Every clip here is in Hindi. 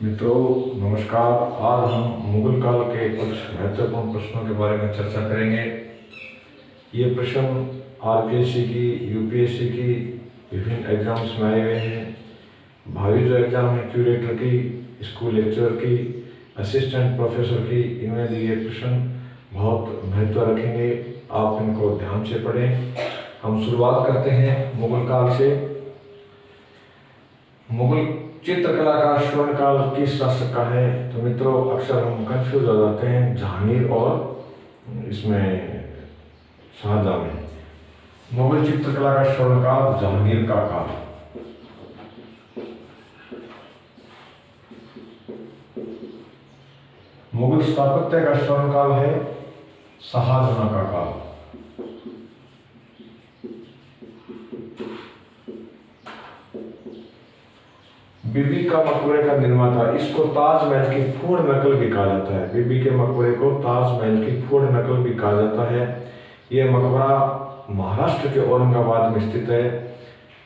मित्रों नमस्कार। आज हम मुगल काल के कुछ महत्वपूर्ण प्रश्नों के बारे में चर्चा करेंगे। ये प्रश्न आरपीएससी की, यूपीएससी की विभिन्न एग्जाम्स में आए हुए हैं। भावी जो एग्जाम है क्यूरेटर की, स्कूल लेक्चरर की, असिस्टेंट प्रोफेसर की, इनमें भी ये प्रश्न बहुत महत्व रखेंगे। आप इनको ध्यान से पढ़ें। हम शुरुआत करते हैं मुगल काल से। मुगल चित्रकला का स्वर्णकाल किस शासक का है? तो मित्रों अक्सर हम कंफ्यूज हो जाते हैं जहांगीर और इसमें शाहजहां में। मुगल चित्रकला का स्वर्णकाल जहांगीर का काल। मुगल स्थापत्य का स्वर्णकाल है शाहजहां का काल। बीबी का मकबरे का निर्माता, इसको ताजमहल की फूड नकल भी कहा जाता है। बीबी के मकबरे को ताजमहल की फूड नकल भी कहा जाता है। यह मकबरा महाराष्ट्र के औरंगाबाद में स्थित है।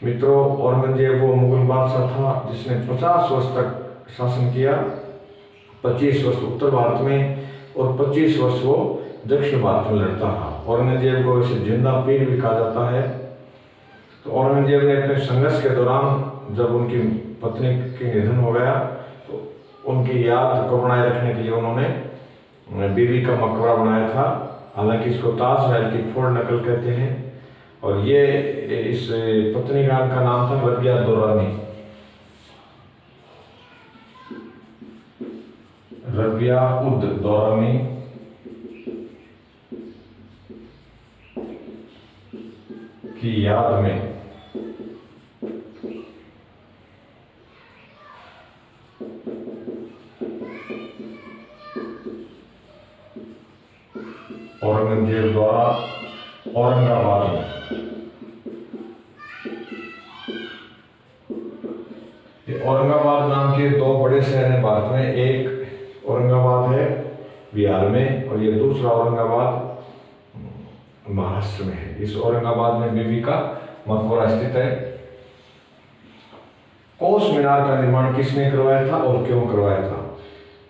मित्रों औरंगजेब वो मुगल बादशाह था जिसने 50 वर्ष तक शासन किया। 25 वर्ष उत्तर भारत में और 25 वर्ष वो दक्षिण भारत में लड़ता था। औरंगजेब को वैसे जिंदा पीर भी कहा जाता है। तो औरंगजेब ने अपने संघर्ष के दौरान जब उनकी पत्नी की निधन हो गया तो उनकी याद को बनाए रखने के लिए उन्होंने बीबी का मकबरा बनाया था। हालांकि इसको ताजमहल की फूड नकल कहते हैं। और ये इस पत्नी का नाम था रबिया दुर्रानी। रबिया उद दौरानी की याद में औरंगजेब द्वारा औरंगाबाद में औरंगाबाद नाम के दो बड़े शहर हैं भारत में। एक औरंगाबाद है बिहार में और ये दूसरा औरंगाबाद महाराष्ट्र में है। इस औरंगाबाद में बीबी का मकबरा स्थित है। कोस मीनार का निर्माण किसने करवाया था और क्यों करवाया था?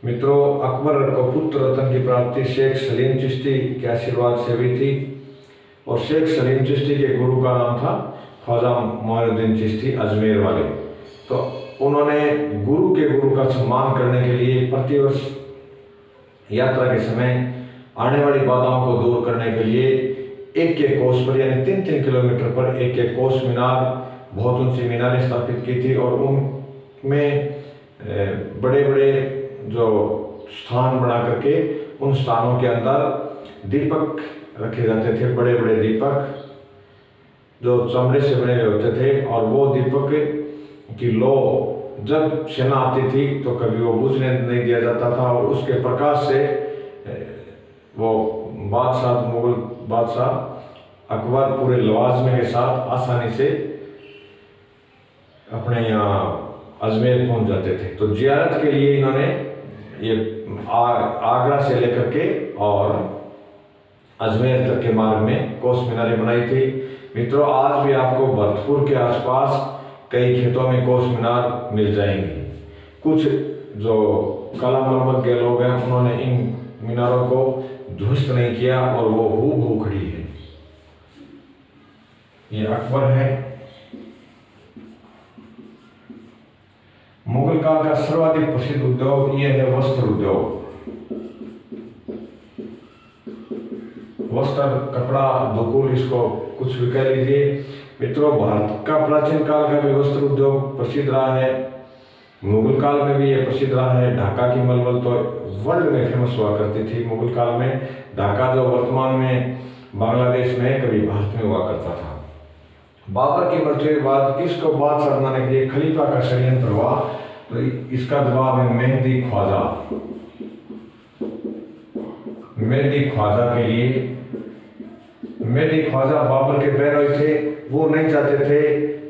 मित्रों अकबर को पुत्र रत्न की प्राप्ति शेख सलीम चिश्ती के आशीर्वाद से हुई थी। और शेख सलीम चिश्ती के गुरु का नाम था ख्वाजा मोइनुद्दीन चिश्ती अजमेर वाले। तो उन्होंने गुरु के गुरु का सम्मान करने के लिए प्रतिवर्ष यात्रा के समय आने वाली बाधाओं को दूर करने के लिए एक एक कोस पर यानी 3-3 किलोमीटर पर एक एक कोस मीनार, बहुत ऊंची मीनारें स्थापित की थी। और उनमें बड़े बड़े जो स्थान बना करके उन स्थानों के अंदर दीपक रखे जाते थे। बड़े बड़े दीपक जो चमड़े से बने हुए होते थे। और वो दीपक की लो जब सेना आती थी तो कभी वो बुझने नहीं दिया जाता था। और उसके प्रकाश से वो बादशाह, मुगल बादशाह अकबर पूरे लवाजमे के साथ आसानी से अपने यहाँ अजमेर पहुंच जाते थे। तो जियारत के लिए इन्होंने ये आगरा से लेकर के और अजमेर तक के मार्ग में कोस मीनारें बनाई थी। मित्रों आज भी आपको भरतपुर के आसपास कई खेतों में कोस मीनार मिल जाएंगी। कुछ जो कला मरम्मत के लोग हैं उन्होंने इन मीनारों को ध्वस्त नहीं किया और वो हूबहू खड़ी है। ये अकबर है। मुगल काल का सर्वाधिक प्रसिद्ध उद्योग यह है वस्त्र उद्योग। वस्त्र, कपड़ा, दुकुल, इसको कुछ भी कह लीजिए। मित्रों भारत का प्राचीन काल का भी वस्त्र उद्योग प्रसिद्ध रहा है। मुगल काल में भी यह प्रसिद्ध रहा है। ढाका की मलमल तो वर्ल्ड में फेमस हुआ करती थी मुगल काल में। ढाका जो वर्तमान में बांग्लादेश में कभी भारत में हुआ करता था। बाबर की मृत्यु के बाद किसको बादशाह बनाने के लिए खलीफा का षड्यंत्र हुआ? तो इसका जवाब है मेहदी ख्वाजा। मेहदी ख्वाजा के लिए, मेहदी ख्वाजा बाबर के पैरोई थे। वो नहीं चाहते थे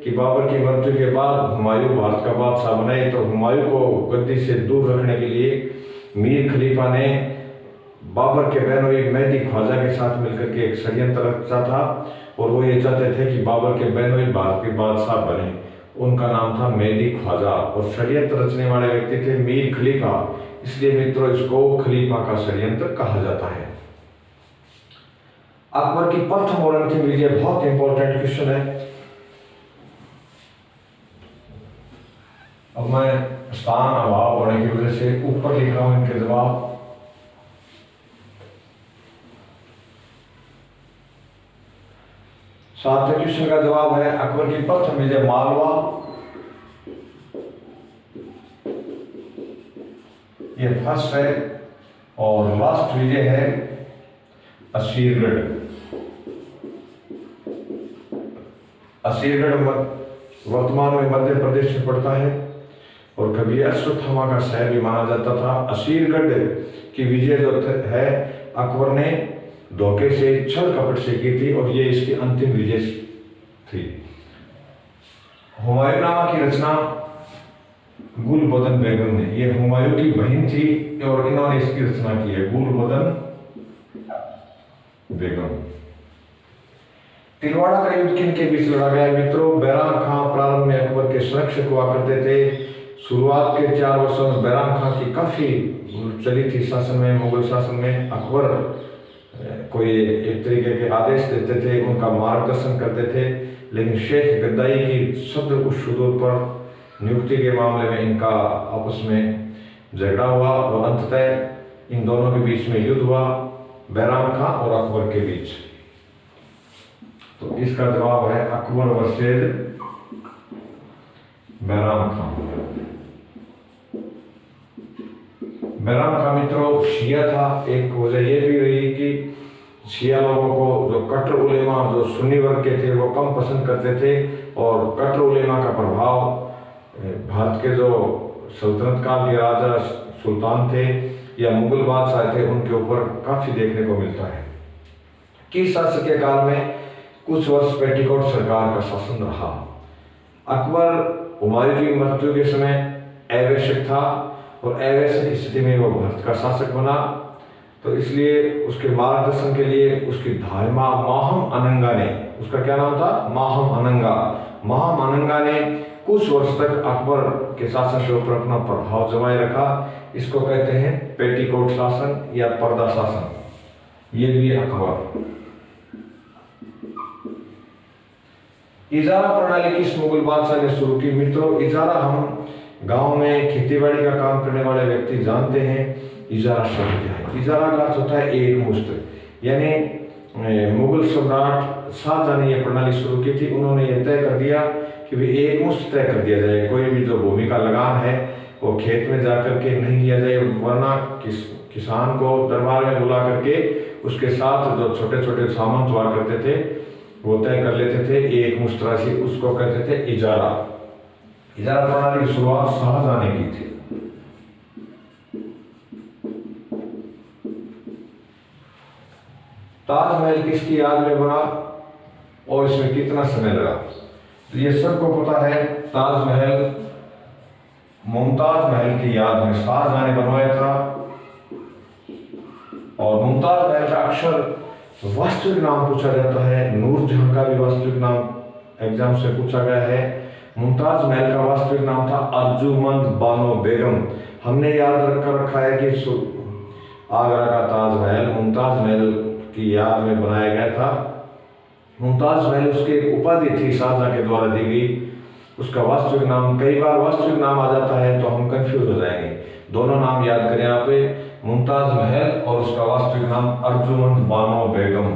कि बाबर की मृत्यु के बाद हुमायूं भारत का बादशाह बने। तो हुमायूं को गद्दी से दूर रखने के लिए मीर खलीफा ने बाबर के बहनोई मेहदी ख्वाजा के साथ मिलकर के एक षड्यंत्र रचा था। और वो ये चाहते थे कि बाबर के बहनोई भारत के बादशाह बने। उनका नाम था मेहदी ख्वाजा, और षड्यंत्र रचने वाले व्यक्ति थे मीर खलीफा, इसलिए मित्रों इसको खलीफा का षड्यंत्र कहा जाता है। अकबर की प्रथम और अंतिम विजय बहुत इंपॉर्टेंट क्वेश्चन है। अब मैं स्थान अभाव होने की वजह से ऊपर लिख रहा हूं इनके जवाब। सातवें क्वेश्चन का जवाब है अकबर की प्रथम विजय मालवा, ये फर्स्ट है, और लास्ट विजय है असीरगढ़। असीरगढ़ वर्तमान में मध्य प्रदेश में पड़ता है और कभी अश्वत्थामा का शहर भी माना जाता था। असीरगढ़ की विजय जो है अकबर ने धोखे से, छल कपट से की थी, और ये इसकी अंतिम विजय थी। हुमायूंनामा की रचना गुलबदन बेगम ने, ये हुमायूं की बहन थी और इन्होंने इसकी रचना की है, गुलबदन बेगम। तिलवाड़ा का युद्ध किन के बीच लड़ा गया मित्रों? बैराम खां प्रारंभ में अकबर के संरक्षक हुआ करते थे। शुरुआत के 4 वर्षों में बैराम खां की काफी चली थी शासन में, मुगल शासन में। अकबर कोई एक तरीके के आदेश देते थे, उनका मार्गदर्शन करते थे, लेकिन शेख गद्दाई की सदर शुदूर पर नियुक्ति के मामले में इनका आपस में झगड़ा हुआ और अंततः इन दोनों के बीच में युद्ध हुआ, बैराम खां और अकबर के बीच। तो इसका जवाब है अकबर वर्सेस बैराम खां। बैराम खां मित्रों शिया था। एक वजह यह भी रही कि शिया लोगों को, जो कट्टर उलेमा, जो सुन्नी वर्ग के थे, वो कम पसंद करते थे, और कट्टर उलेमा का प्रभाव भारत के जो सल्तनत काल के राजा सुल्तान थे या मुगल बादशाह थे उनके ऊपर काफी देखने को मिलता है। किस शासक के काल में कुछ वर्ष पेटीकोट सरकार का शासन रहा? अकबर हुमायूं की मृत्यु के समय अवैश्यक था और अवैश्यक की स्थिति में वो भारत का शासक बना, तो इसलिए उसके मार्गदर्शन के लिए उसकी धाइमा माहम अनंगा ने, उसका क्या नाम था? माहम अनंगा। माहम अनंगा ने कुछ वर्ष तक अकबर के शासन के ऊपर अपना प्रभाव जमाए रखा। इसको कहते हैं पेटीकोट शासन या पर्दा शासन। ये भी अकबर। इजारा प्रणाली किस मुगल बादशाह ने शुरू की? मित्रों इजारा हम गांव में खेतीबाड़ी का काम करने वाले व्यक्ति जानते हैं। इजारा शब्द क्या है? इजारा का अर्थ होता है एक मुश्त, यानी मुगल सम्राट शाहजहां ने यह प्रणाली शुरू की थी। उन्होंने यह तय कर दिया कि भी एक मुश्त तय कर दिया जाए, कोई भी जो भूमि का लगान है वो खेत में जाकर के नहीं लिया जाए, वरना किसान को दरबार में बुला करके उसके साथ जो छोटे छोटे सामंत हुआ करते थे वो तय कर लेते थे एक मुश्त राशि, उसको कहते थे इजारा। इजारा प्रणाली की शुरुआत शाहजहां ने की थी। ताजमहल किसकी याद में बना और इसमें कितना समय लगा? तो ये सबको पता है, ताजमहल मुमताज महल की याद में शाहजहां ने बनवाया था। और मुमताज महल का अक्सर वास्तविक नाम पूछा जाता है, नूरजहां का भी वास्तविक नाम एग्जाम से पूछा गया है। मुमताज महल का वास्तविक नाम था अर्जुमंद बानो बेगम। हमने याद रखा है कि आगरा का ताजमहल मुमताज महल की याद में बनाया गया था। मुमताज महल उसकी एक उपाधि थी, शाहजहां के द्वारा दी गई। उसका वास्तविक नाम, कई बार वास्तविक नाम आ जाता है तो हम कंफ्यूज हो जाएंगे। दोनों नाम याद करें यहाँ पे, मुमताज महल और उसका वास्तविक नाम अर्जुमंद बानो बेगम।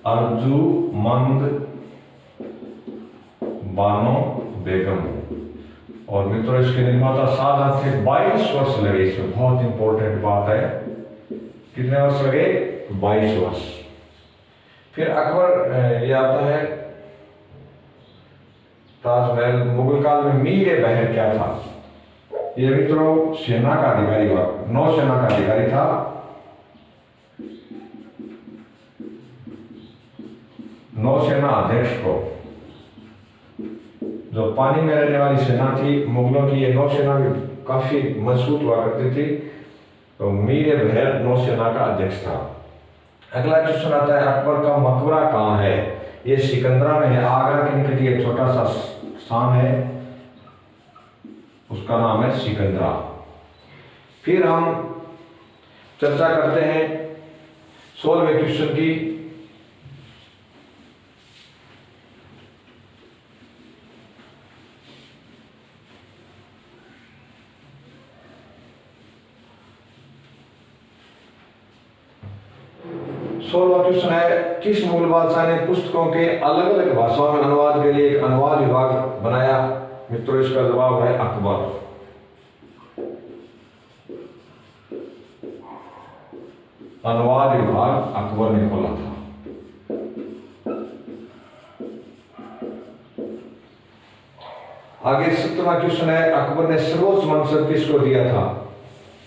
अर्जुमंद बानो बेगम। और मित्रों इसके निर्माता शाहजहां थे। 22 वर्ष लगे इसमें, बहुत इंपॉर्टेंट बात है। कितने वर्ष लगे? 22 वर्ष। फिर अकबर ये आता है ताजमहल। मुगल काल में मीर बहर क्या था? ये मित्रों सेना का अधिकारी हुआ, नौसेना का अधिकारी था। नौसेना अध्यक्ष को, जो पानी में रहने वाली सेना थी मुगलों की, ये नौसेना भी काफी मजबूत हुआ करती थी। तो मीर बहर नौसेना का अध्यक्ष था। अगला क्वेश्चन आता है अकबर का मकबरा कहाँ है? ये सिकंदरा में है, आगरा के निकट ये छोटा सा स्थान है, उसका नाम है सिकंदरा। फिर हम चर्चा करते हैं 16वें क्वेश्चन की। सोलहवां क्वेश्चन है, किस मुगल बादशाह ने पुस्तकों के अलग अलग भाषाओं में अनुवाद के लिए एक अनुवाद विभाग बनाया? मित्रों, इसका जवाब है अकबर। अनुवाद विभाग अकबर ने खोला था। आगे 17वां क्वेश्चन है, अकबर ने सर्वोच्च मनसब किसको दिया था?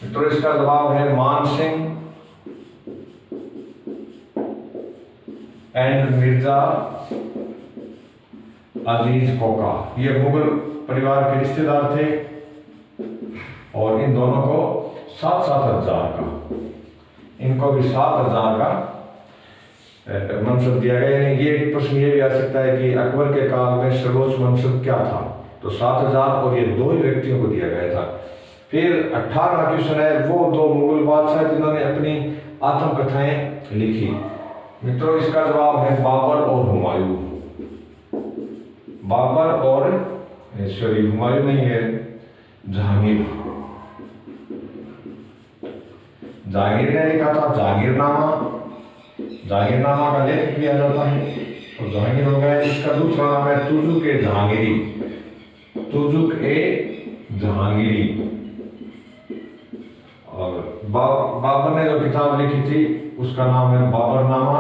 मित्रों, इसका जवाब है मान Singh and Mirza Aziz Coca. ये मुगल परिवार के रिश्तेदार थे और इन दोनों को 7,000 का, इनको भी 7,000 का मनसब दिया गया। यानी ये प्रश्न ये भी आ सकता है कि अकबर के काल में सर्वोच्च मनसब क्या था? तो 7,000 और ये 2 ही व्यक्तियों को दिया गया था। फिर 18वां क्वेश्चन है, वो 2 मुगल बादशाह जिन्होंने अपनी आत्मकथाएं लिखी। मित्रों, इसका जवाब है बाबर और हुमायूं। बाबर और हुमायूं नहीं है, जहांगीर। जहांगीर ने लिखा था जहांगीरनामा। जहांगीरनामा का लेख किया जाता है और जहांगीर हो गया। इसका दूसरा नाम है तुजुक ए जहांगीरी। तुजुक ए जहांगीरी। और बाबर ने जो किताब लिखी थी उसका नाम है बाबरनामा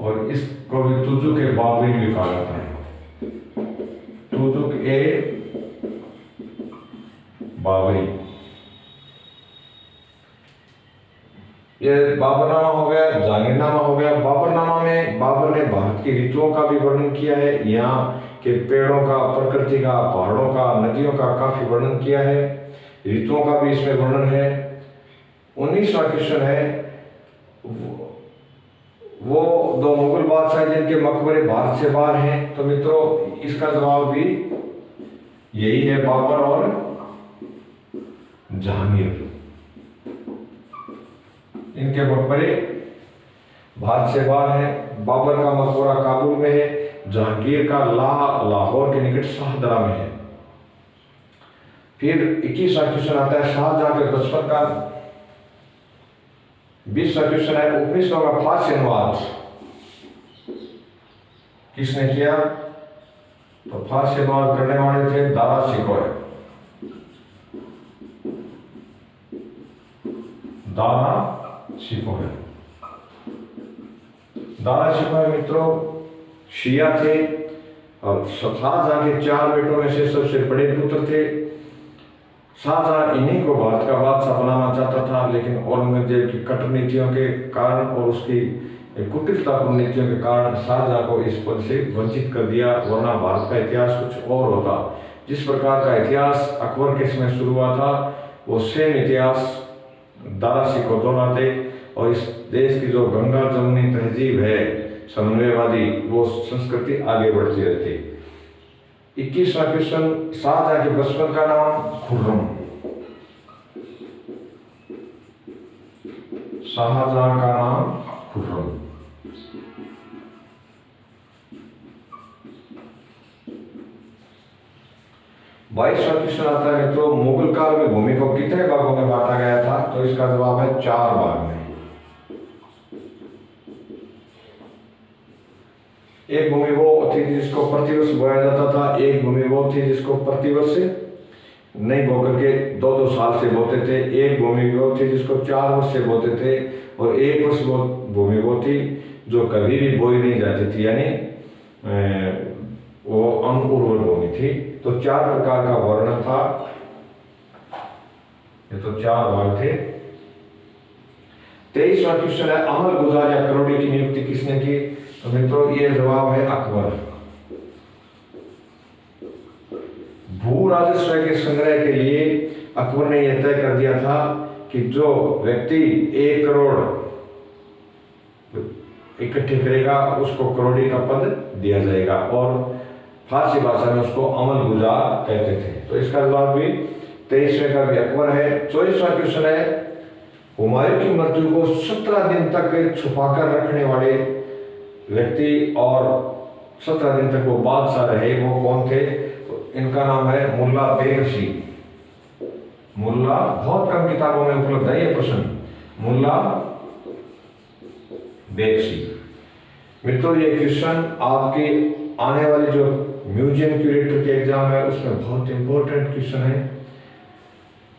और इसको भी तुजुक ए बाबरी लिखा जाता है। तुजुक ए बाबरी। ये बाबरनामा हो गया, जहांगीरनामा हो गया। बाबरनामा में बाबर ने भारत की ऋतुओं का भी वर्णन किया है, यहाँ के पेड़ों का, प्रकृति का, पहाड़ों का, नदियों का काफी वर्णन किया है, ऋतुओं का भी इसमें वर्णन है। 19वां क्वेश्चन है, वो 2 मुगल बादशाह जिनके मकबरे भारत से बाहर हैं। तो मित्रों, इसका जवाब भी यही है, बाबर और जहांगीर। इनके मकबरे भारत से बाहर हैं। बाबर का मकबरा काबुल में है, जहांगीर का लाहौर के निकट शाहदरा में है। फिर 21वां क्वेश्चन आता है, शाहजहां के बचपन का। 20वां क्वेश्चन है, उपनिषदों का फारसी अनुवाद किसने किया? तो फारसी अनुवाद करने वाले थे दारा शिकोह। दारा शिकोह। दारा शिकोह मित्रों शिया थे और शाहजहां के 4 बेटों में से सबसे बड़े पुत्र थे। शाहजहां इन्हीं को भारत का बादशाह बनाना चाहता था, लेकिन औरंगजेब की कठोर नीतियों के कारण और उसकी कुटिलतापूर्ण नीतियों के कारण शाहजहां को इस पद से वंचित कर दिया, वरना भारत का इतिहास कुछ और होता। जिस प्रकार का इतिहास अकबर के समय शुरू हुआ था, वो सेम इतिहास दारा शिकोह दोहराते और इस देश की जो गंगा जमुनी तहजीब है समन्वयवादी, वो संस्कृति आगे बढ़ती रहती। 21वां क्वेश्चन, शाहजहां के बचपन का नाम खुर्रम। शाहजहां का नाम खुर्रम। 22वां क्वेश्चन आता है तो मुगल काल में भूमि को कितने भागों में बांटा गया था? तो इसका जवाब है 4 भाग में। एक भूमि वो थी जिसको प्रतिवर्ष बोया जाता था, एक भूमि वो थी जिसको प्रतिवर्ष नहीं बो करके 2-2 साल से बोते थे, एक भूमि वो थी जिसको 4 वर्ष से बोते थे और 1 वर्ष भूमि वो थी जो कभी भी बोई नहीं जाती थी, यानी वो अनुर्वर भूमि थी। तो 4 प्रकार का वर्णन था, ये तो 4 भाग थे। 23वां क्वेश्चन है, अमल गुजार या करोड़ी की नियुक्ति किसने की? तो मित्रों ये जवाब है अकबर। भू राजस्व के संग्रह के लिए अकबर ने यह तय कर दिया था कि जो व्यक्ति 1 करोड़ इकट्ठे करेगा उसको करोड़ी का पद दिया जाएगा, और फारसी भाषा में उसको अमल गुजार कहते थे। तो इसका जवाब भी 23वें का भी अकबर है। 24वां क्वेश्चन है, हुमायूं की मृत्यु को 17 दिन तक छुपाकर रखने वाले व्यक्ति और 17 दिन तक वो बादशाह रहे, वो कौन थे? तो इनका नाम है मुल्ला बेगसी। मुल्ला, बहुत कम किताबों में उपलब्ध है ये प्रश्न, मुल्ला बेगसी। मित्रों ये क्वेश्चन आपके आने वाली जो म्यूजियम क्यूरेटर के एग्जाम है उसमें बहुत इंपॉर्टेंट क्वेश्चन है।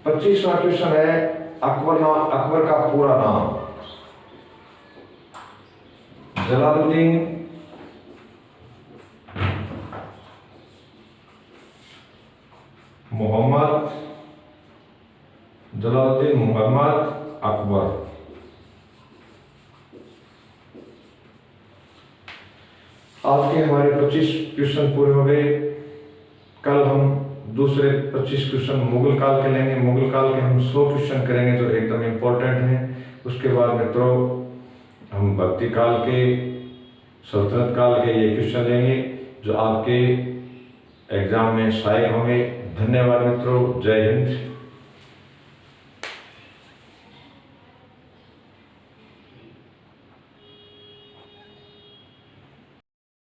25वां क्वेश्चन है, अकबर का पूरा नाम? जलालुद्दीन मोहम्मद अकबर। आज के हमारे 25 क्वेश्चन पूरे हो गए। कल हम दूसरे 25 क्वेश्चन मुगल काल के लेंगे। मुगल काल के हम 100 क्वेश्चन करेंगे जो एकदम इम्पोर्टेंट हैं। उसके बाद मित्रों हम भक्ति काल के, सल्तनत काल के ये क्वेश्चन लेंगे जो आपके एग्जाम में सहायक होंगे। धन्यवाद मित्रों, जय हिंद।